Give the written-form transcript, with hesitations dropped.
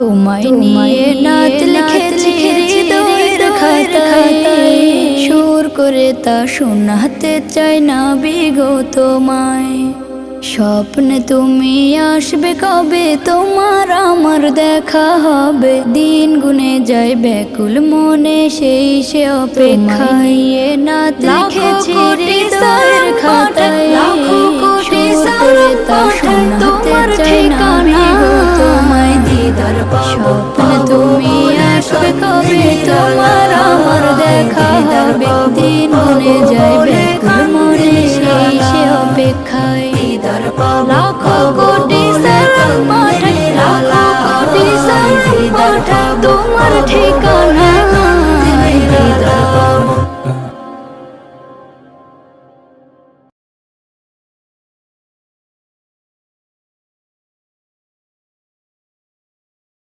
তোমায় নিয়ে নাত লিখেছি হৃদয়ের খাতায়, সুর করে তা শোনাতে চাই না বিগো তোমায়। স্বপ্নে তুমি আসবে কবে, তোমার আমার দেখা হবে, দিন গুনে যায় ব্যাকুল মনে সেই সে অপেক্ষায়। নাত লিখেছি হৃদয়ের খাতায়, সুর করে তা শোনাতে চাই না বিগো তোমায়। দিদার স্বপ্নে তুমি আসবে কবে, তোমার আমার দেখা হবে, দিন গুনে যায় ব্যাকুল মনে সেই সে অপেক্ষায়। লাখো কোটি